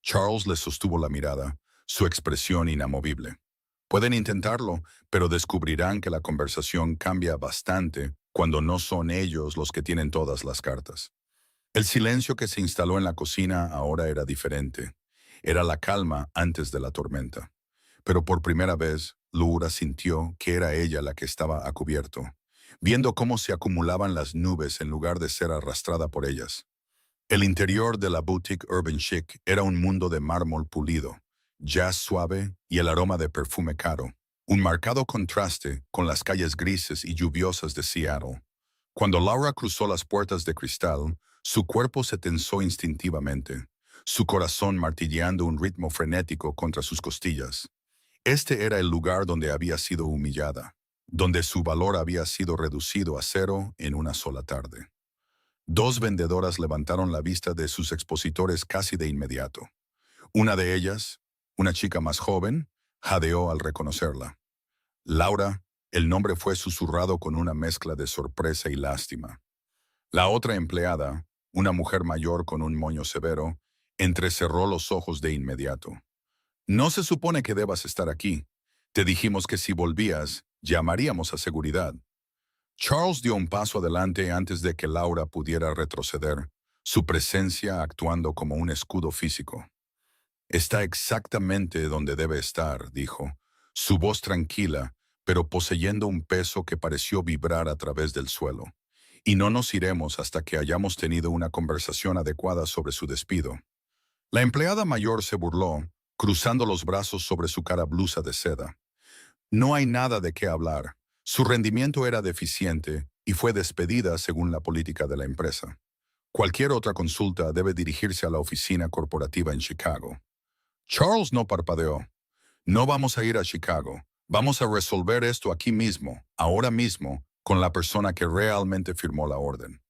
Charles le sostuvo la mirada, su expresión inamovible. Pueden intentarlo, pero descubrirán que la conversación cambia bastante cuando no son ellos los que tienen todas las cartas. El silencio que se instaló en la cocina ahora era diferente. Era la calma antes de la tormenta. Pero por primera vez, Laura sintió que era ella la que estaba a cubierto, viendo cómo se acumulaban las nubes en lugar de ser arrastrada por ellas. El interior de la boutique Urban Chic era un mundo de mármol pulido, jazz suave y el aroma de perfume caro, un marcado contraste con las calles grises y lluviosas de Seattle. Cuando Laura cruzó las puertas de cristal, su cuerpo se tensó instintivamente. su corazón martilleando un ritmo frenético contra sus costillas. Este era el lugar donde había sido humillada, donde su valor había sido reducido a cero en una sola tarde. Dos vendedoras levantaron la vista de sus expositores casi de inmediato. Una de ellas, una chica más joven, jadeó al reconocerla. Laura, el nombre fue susurrado con una mezcla de sorpresa y lástima. La otra empleada, una mujer mayor con un moño severo, entrecerró los ojos de inmediato. No se supone que debas estar aquí. Te dijimos que si volvías, llamaríamos a seguridad. Charles dio un paso adelante antes de que Laura pudiera retroceder, su presencia actuando como un escudo físico. Está exactamente donde debe estar, dijo, su voz tranquila, pero poseyendo un peso que pareció vibrar a través del suelo. Y no nos iremos hasta que hayamos tenido una conversación adecuada sobre su despido. La empleada mayor se burló, cruzando los brazos sobre su cara blusa de seda. No hay nada de qué hablar. Su rendimiento era deficiente y fue despedida según la política de la empresa. Cualquier otra consulta debe dirigirse a la oficina corporativa en Chicago. Charles no parpadeó. No vamos a ir a Chicago. Vamos a resolver esto aquí mismo, ahora mismo, con la persona que realmente firmó la orden.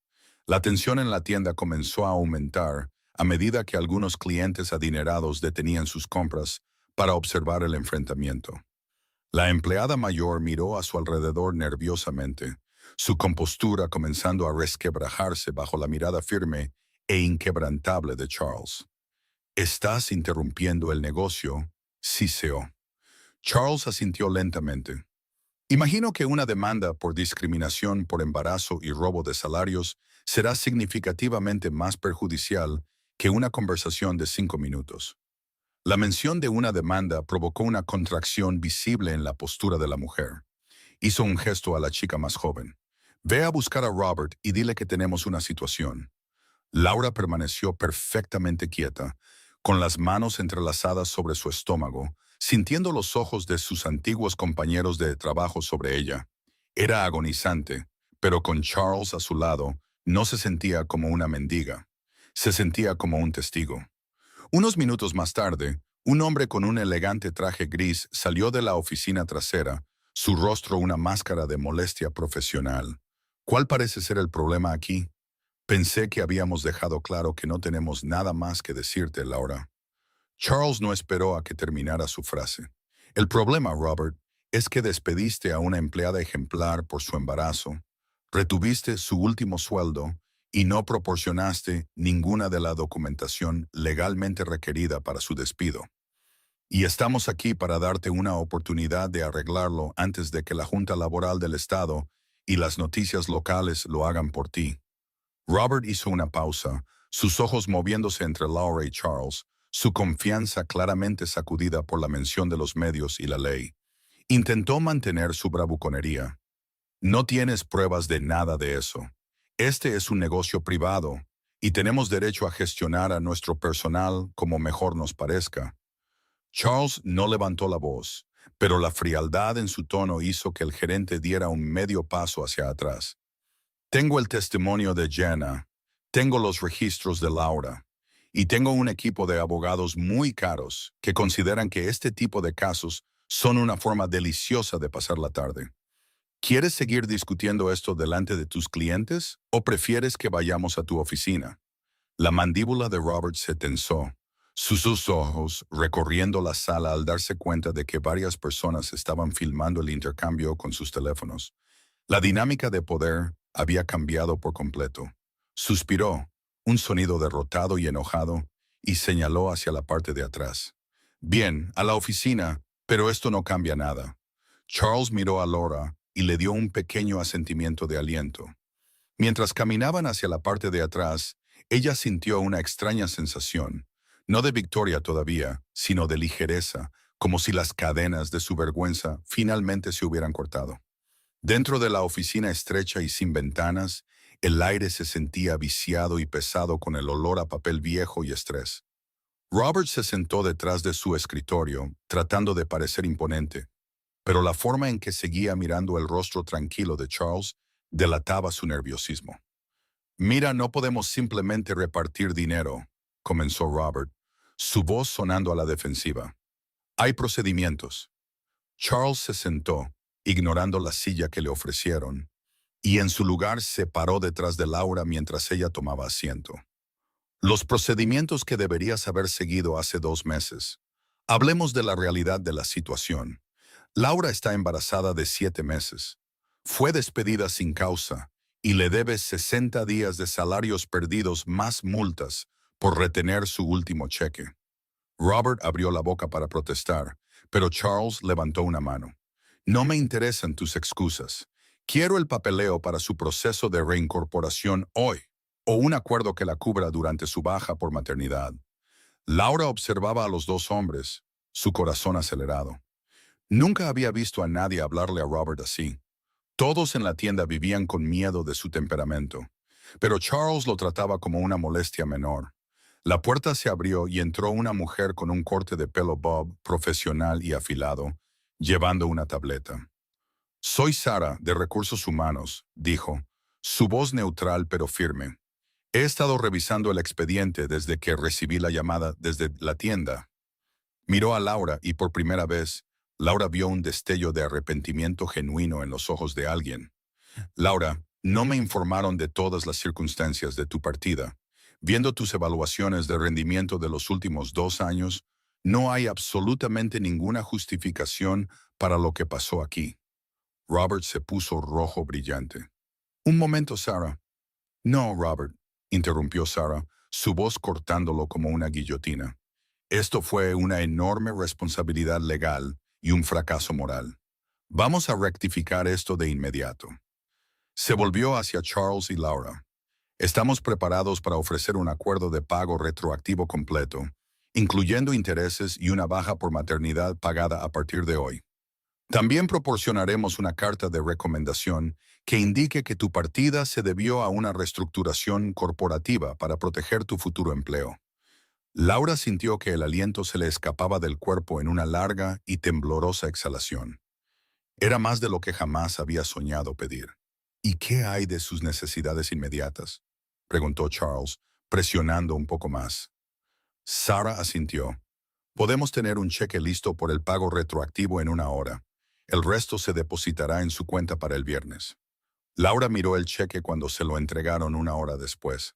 La tensión en la tienda comenzó a aumentar a medida que algunos clientes adinerados detenían sus compras para observar el enfrentamiento. La empleada mayor miró a su alrededor nerviosamente, su compostura comenzando a resquebrajarse bajo la mirada firme e inquebrantable de Charles. «Estás interrumpiendo el negocio», siseó. Charles asintió lentamente. «Imagino que una demanda por discriminación por embarazo y robo de salarios será significativamente más perjudicial que una conversación de 5 minutos». La mención de una demanda provocó una contracción visible en la postura de la mujer. Hizo un gesto a la chica más joven. «Ve a buscar a Robert y dile que tenemos una situación». Laura permaneció perfectamente quieta, con las manos entrelazadas sobre su estómago, sintiendo los ojos de sus antiguos compañeros de trabajo sobre ella. Era agonizante, pero con Charles a su lado, no se sentía como una mendiga. Se sentía como un testigo. Unos minutos más tarde, un hombre con un elegante traje gris salió de la oficina trasera, su rostro una máscara de molestia profesional. ¿Cuál parece ser el problema aquí? Pensé que habíamos dejado claro que no tenemos nada más que decirte, Laura. Charles no esperó a que terminara su frase. El problema, Robert, es que despediste a una empleada ejemplar por su embarazo, retuviste su último sueldo y no proporcionaste ninguna de la documentación legalmente requerida para su despido. Y estamos aquí para darte una oportunidad de arreglarlo antes de que la Junta Laboral del Estado y las noticias locales lo hagan por ti. Robert hizo una pausa, sus ojos moviéndose entre Laura y Charles, su confianza claramente sacudida por la mención de los medios y la ley. Intentó mantener su bravuconería. No tienes pruebas de nada de eso. Este es un negocio privado y tenemos derecho a gestionar a nuestro personal como mejor nos parezca. Charles no levantó la voz, pero la frialdad en su tono hizo que el gerente diera un medio paso hacia atrás. Tengo el testimonio de Jenna, tengo los registros de Laura, y tengo un equipo de abogados muy caros que consideran que este tipo de casos son una forma deliciosa de pasar la tarde. ¿Quieres seguir discutiendo esto delante de tus clientes o prefieres que vayamos a tu oficina? La mandíbula de Robert se tensó, sus ojos recorriendo la sala al darse cuenta de que varias personas estaban filmando el intercambio con sus teléfonos. La dinámica de poder había cambiado por completo. Suspiró, un sonido derrotado y enojado, y señaló hacia la parte de atrás. «Bien, a la oficina, pero esto no cambia nada». Charles miró a Laura y le dio un pequeño asentimiento de aliento. Mientras caminaban hacia la parte de atrás, ella sintió una extraña sensación, no de victoria todavía, sino de ligereza, como si las cadenas de su vergüenza finalmente se hubieran cortado. Dentro de la oficina estrecha y sin ventanas, el aire se sentía viciado y pesado con el olor a papel viejo y estrés. Robert se sentó detrás de su escritorio, tratando de parecer imponente, pero la forma en que seguía mirando el rostro tranquilo de Charles delataba su nerviosismo. «Mira, no podemos simplemente repartir dinero. comenzó Robert, su voz sonando a la defensiva. Hay procedimientos. Charles se sentó, ignorando la silla que le ofrecieron, y en su lugar se paró detrás de Laura mientras ella tomaba asiento. Los procedimientos que deberías haber seguido hace 2 meses. Hablemos de la realidad de la situación. Laura está embarazada de 7 meses. Fue despedida sin causa y le debe 60 días de salarios perdidos más multas por retener su último cheque. Robert abrió la boca para protestar, pero Charles levantó una mano. No me interesan tus excusas. Quiero el papeleo para su proceso de reincorporación hoy, o un acuerdo que la cubra durante su baja por maternidad. Laura observaba a los dos hombres, su corazón acelerado. Nunca había visto a nadie hablarle a Robert así. Todos en la tienda vivían con miedo de su temperamento, pero Charles lo trataba como una molestia menor. La puerta se abrió y entró una mujer con un corte de pelo bob profesional y afilado, llevando una tableta. Soy Sara, de Recursos Humanos, dijo, su voz neutral pero firme. He estado revisando el expediente desde que recibí la llamada desde la tienda. Miró a Laura y por primera vez, Laura vio un destello de arrepentimiento genuino en los ojos de alguien. Laura, no me informaron de todas las circunstancias de tu partida. Viendo tus evaluaciones de rendimiento de los últimos 2 años, no hay absolutamente ninguna justificación para lo que pasó aquí. Robert se puso rojo brillante. Un momento, Sara. No, Robert, interrumpió Sara, su voz cortándolo como una guillotina. Esto fue una enorme responsabilidad legal y un fracaso moral. Vamos a rectificar esto de inmediato. Se volvió hacia Charles y Laura. Estamos preparados para ofrecer un acuerdo de pago retroactivo completo, incluyendo intereses y una baja por maternidad pagada a partir de hoy. También proporcionaremos una carta de recomendación que indique que tu partida se debió a una reestructuración corporativa para proteger tu futuro empleo. Laura sintió que el aliento se le escapaba del cuerpo en una larga y temblorosa exhalación. Era más de lo que jamás había soñado pedir. ¿Y qué hay de sus necesidades inmediatas?, preguntó Charles, presionando un poco más. Sara asintió. Podemos tener un cheque listo por el pago retroactivo en 1 hora. El resto se depositará en su cuenta para el viernes. Laura miró el cheque cuando se lo entregaron 1 hora después.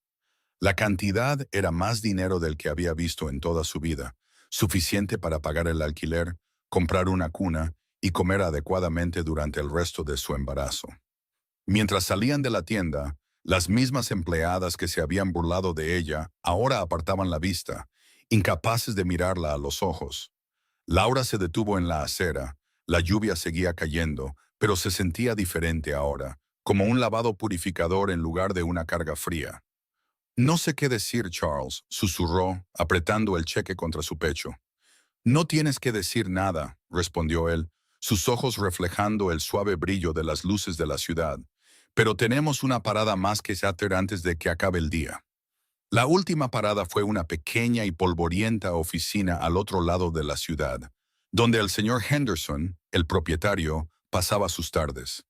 La cantidad era más dinero del que había visto en toda su vida, suficiente para pagar el alquiler, comprar una cuna y comer adecuadamente durante el resto de su embarazo. Mientras salían de la tienda, las mismas empleadas que se habían burlado de ella ahora apartaban la vista, incapaces de mirarla a los ojos. Laura se detuvo en la acera, la lluvia seguía cayendo, pero se sentía diferente ahora, como un lavado purificador en lugar de una carga fría. No sé qué decir, Charles, susurró, apretando el cheque contra su pecho. No tienes que decir nada, respondió él, sus ojos reflejando el suave brillo de las luces de la ciudad. Pero tenemos una parada más que hacer antes de que acabe el día. La última parada fue una pequeña y polvorienta oficina al otro lado de la ciudad, donde el señor Henderson, el propietario, pasaba sus tardes.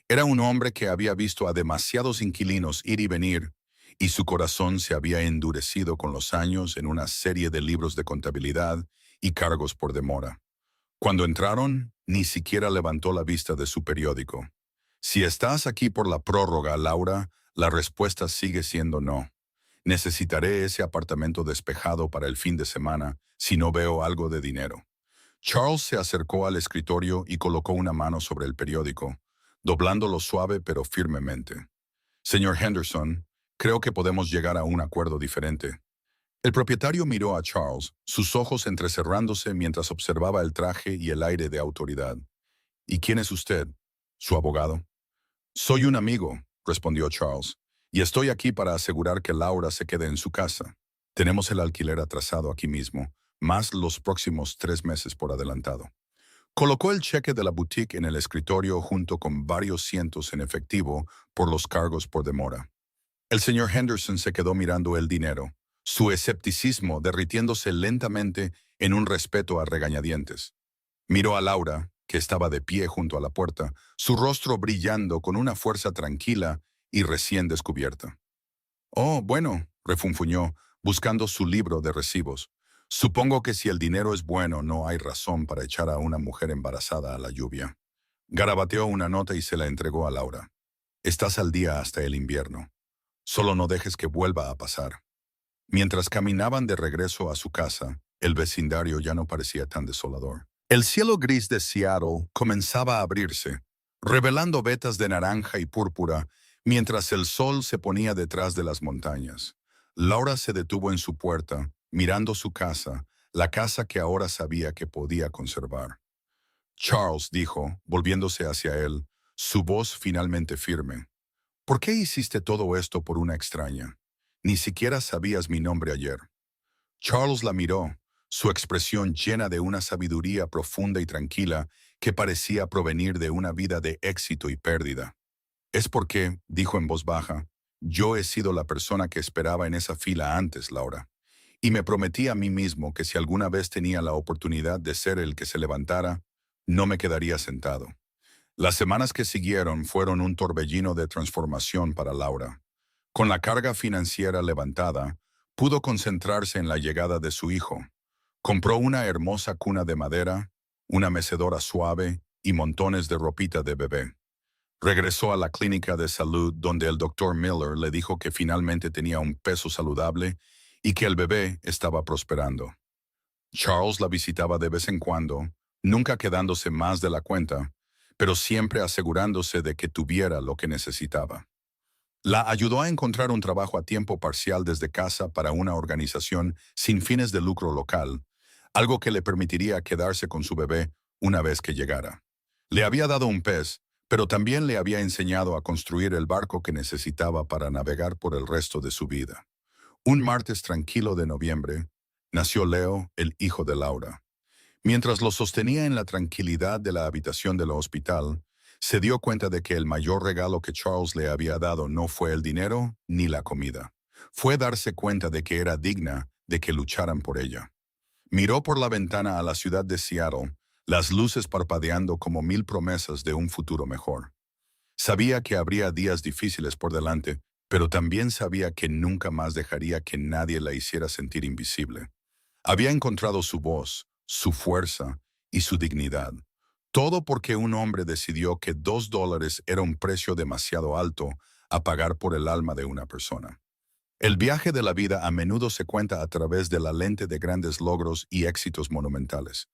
Era un hombre que había visto a demasiados inquilinos ir y venir, y su corazón se había endurecido con los años en una serie de libros de contabilidad y cargos por demora. Cuando entraron, ni siquiera levantó la vista de su periódico. Si estás aquí por la prórroga, Laura, la respuesta sigue siendo no. Necesitaré ese apartamento despejado para el fin de semana si no veo algo de dinero. Charles se acercó al escritorio y colocó una mano sobre el periódico, doblándolo suave pero firmemente. Señor Henderson, creo que podemos llegar a un acuerdo diferente. El propietario miró a Charles, sus ojos entrecerrándose mientras observaba el traje y el aire de autoridad. ¿Y quién es usted? ¿Su abogado? Soy un amigo, respondió Charles, y estoy aquí para asegurar que Laura se quede en su casa. Tenemos el alquiler atrasado aquí mismo, más los próximos 3 meses por adelantado. Colocó el cheque de la boutique en el escritorio junto con varios cientos en efectivo por los cargos por demora. El señor Henderson se quedó mirando el dinero, su escepticismo derritiéndose lentamente en un respeto a regañadientes. Miró a Laura, que estaba de pie junto a la puerta, su rostro brillando con una fuerza tranquila y recién descubierta. «Oh, bueno», refunfuñó, buscando su libro de recibos. Supongo que si el dinero es bueno, no hay razón para echar a una mujer embarazada a la lluvia. Garabateó una nota y se la entregó a Laura. Estás al día hasta el invierno. Solo no dejes que vuelva a pasar. Mientras caminaban de regreso a su casa, el vecindario ya no parecía tan desolador. El cielo gris de Seattle comenzaba a abrirse, revelando vetas de naranja y púrpura, mientras el sol se ponía detrás de las montañas. Laura se detuvo en su puerta, mirando su casa, la casa que ahora sabía que podía conservar. Charles dijo, volviéndose hacia él, su voz finalmente firme. ¿Por qué hiciste todo esto por una extraña? Ni siquiera sabías mi nombre ayer. Charles la miró, su expresión llena de una sabiduría profunda y tranquila que parecía provenir de una vida de éxito y pérdida. Es porque, dijo en voz baja, yo he sido la persona que esperaba en esa fila antes, Laura. Y me prometí a mí mismo que si alguna vez tenía la oportunidad de ser el que se levantara, no me quedaría sentado. Las semanas que siguieron fueron un torbellino de transformación para Laura. Con la carga financiera levantada, pudo concentrarse en la llegada de su hijo. Compró una hermosa cuna de madera, una mecedora suave y montones de ropita de bebé. Regresó a la clínica de salud donde el doctor Miller le dijo que finalmente tenía un peso saludable y que el bebé estaba prosperando. Charles la visitaba de vez en cuando, nunca quedándose más de la cuenta, pero siempre asegurándose de que tuviera lo que necesitaba. La ayudó a encontrar un trabajo a tiempo parcial desde casa para una organización sin fines de lucro local, algo que le permitiría quedarse con su bebé una vez que llegara. Le había dado un pez, pero también le había enseñado a construir el barco que necesitaba para navegar por el resto de su vida. Un martes tranquilo de noviembre, nació Leo, el hijo de Laura. Mientras lo sostenía en la tranquilidad de la habitación del hospital, se dio cuenta de que el mayor regalo que Charles le había dado no fue el dinero ni la comida. Fue darse cuenta de que era digna de que lucharan por ella. Miró por la ventana a la ciudad de Seattle, las luces parpadeando como mil promesas de un futuro mejor. Sabía que habría días difíciles por delante, pero también sabía que nunca más dejaría que nadie la hiciera sentir invisible. Había encontrado su voz, su fuerza y su dignidad. Todo porque un hombre decidió que $2 era un precio demasiado alto a pagar por el alma de una persona. El viaje de la vida a menudo se cuenta a través de la lente de grandes logros y éxitos monumentales.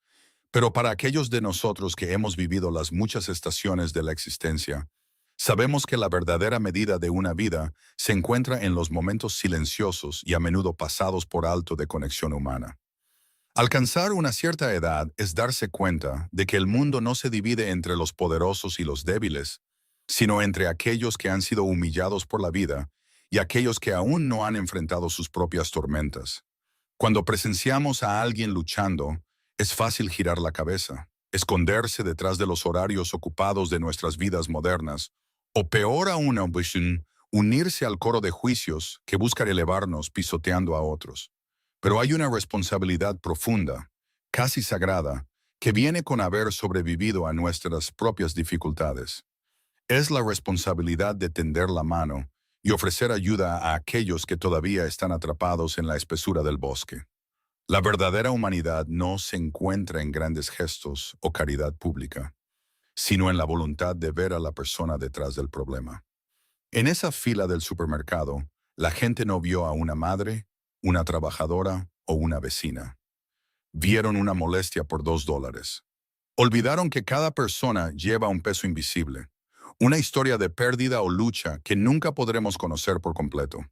Pero para aquellos de nosotros que hemos vivido las muchas estaciones de la existencia, sabemos que la verdadera medida de una vida se encuentra en los momentos silenciosos y a menudo pasados por alto de conexión humana. Alcanzar una cierta edad es darse cuenta de que el mundo no se divide entre los poderosos y los débiles, sino entre aquellos que han sido humillados por la vida y aquellos que aún no han enfrentado sus propias tormentas. Cuando presenciamos a alguien luchando, es fácil girar la cabeza, esconderse detrás de los horarios ocupados de nuestras vidas modernas, o peor aún, unirse al coro de juicios que buscan elevarnos pisoteando a otros. Pero hay una responsabilidad profunda, casi sagrada, que viene con haber sobrevivido a nuestras propias dificultades. Es la responsabilidad de tender la mano y ofrecer ayuda a aquellos que todavía están atrapados en la espesura del bosque. La verdadera humanidad no se encuentra en grandes gestos o caridad pública, sino en la voluntad de ver a la persona detrás del problema. En esa fila del supermercado, la gente no vio a una madre, una trabajadora o una vecina. Vieron una molestia por $2. Olvidaron que cada persona lleva un peso invisible, una historia de pérdida o lucha que nunca podremos conocer por completo.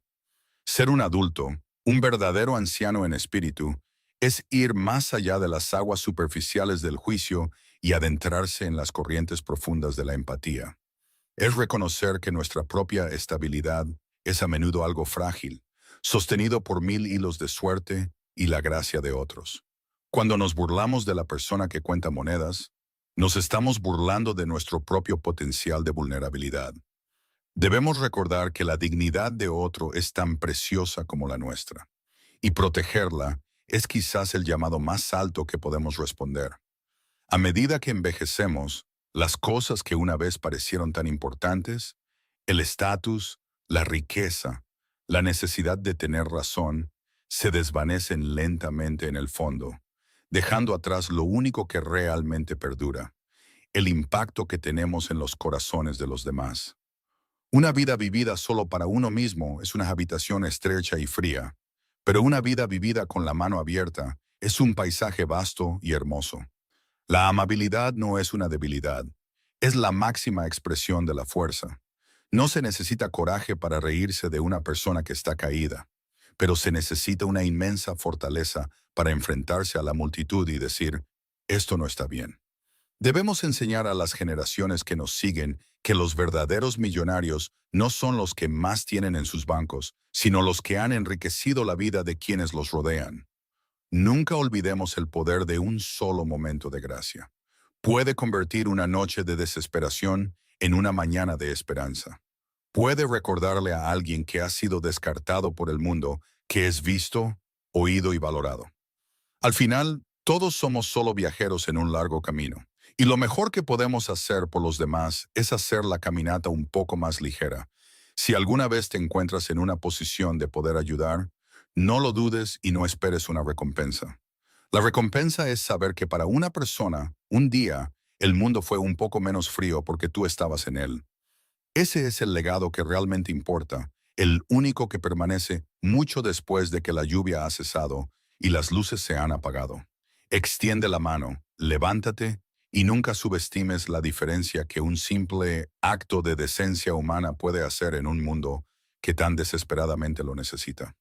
Ser un adulto, un verdadero anciano en espíritu, es ir más allá de las aguas superficiales del juicio y adentrarse en las corrientes profundas de la empatía. Es reconocer que nuestra propia estabilidad es a menudo algo frágil, sostenido por mil hilos de suerte y la gracia de otros. Cuando nos burlamos de la persona que cuenta monedas, nos estamos burlando de nuestro propio potencial de vulnerabilidad. Debemos recordar que la dignidad de otro es tan preciosa como la nuestra, y protegerla es quizás el llamado más alto que podemos responder. A medida que envejecemos, las cosas que una vez parecieron tan importantes, el estatus, la riqueza, la necesidad de tener razón, se desvanecen lentamente en el fondo, dejando atrás lo único que realmente perdura, el impacto que tenemos en los corazones de los demás. Una vida vivida solo para uno mismo es una habitación estrecha y fría, pero una vida vivida con la mano abierta es un paisaje vasto y hermoso. La amabilidad no es una debilidad, es la máxima expresión de la fuerza. No se necesita coraje para reírse de una persona que está caída, pero se necesita una inmensa fortaleza para enfrentarse a la multitud y decir, esto no está bien. Debemos enseñar a las generaciones que nos siguen que los verdaderos millonarios no son los que más tienen en sus bancos, sino los que han enriquecido la vida de quienes los rodean. Nunca olvidemos el poder de un solo momento de gracia. Puede convertir una noche de desesperación en una mañana de esperanza. Puede recordarle a alguien que ha sido descartado por el mundo que es visto, oído y valorado. Al final, todos somos solo viajeros en un largo camino. Y lo mejor que podemos hacer por los demás es hacer la caminata un poco más ligera. Si alguna vez te encuentras en una posición de poder ayudar, no lo dudes y no esperes una recompensa. La recompensa es saber que para una persona, un día, el mundo fue un poco menos frío porque tú estabas en él. Ese es el legado que realmente importa, el único que permanece mucho después de que la lluvia ha cesado y las luces se han apagado. Extiende la mano, levántate y nunca subestimes la diferencia que un simple acto de decencia humana puede hacer en un mundo que tan desesperadamente lo necesita.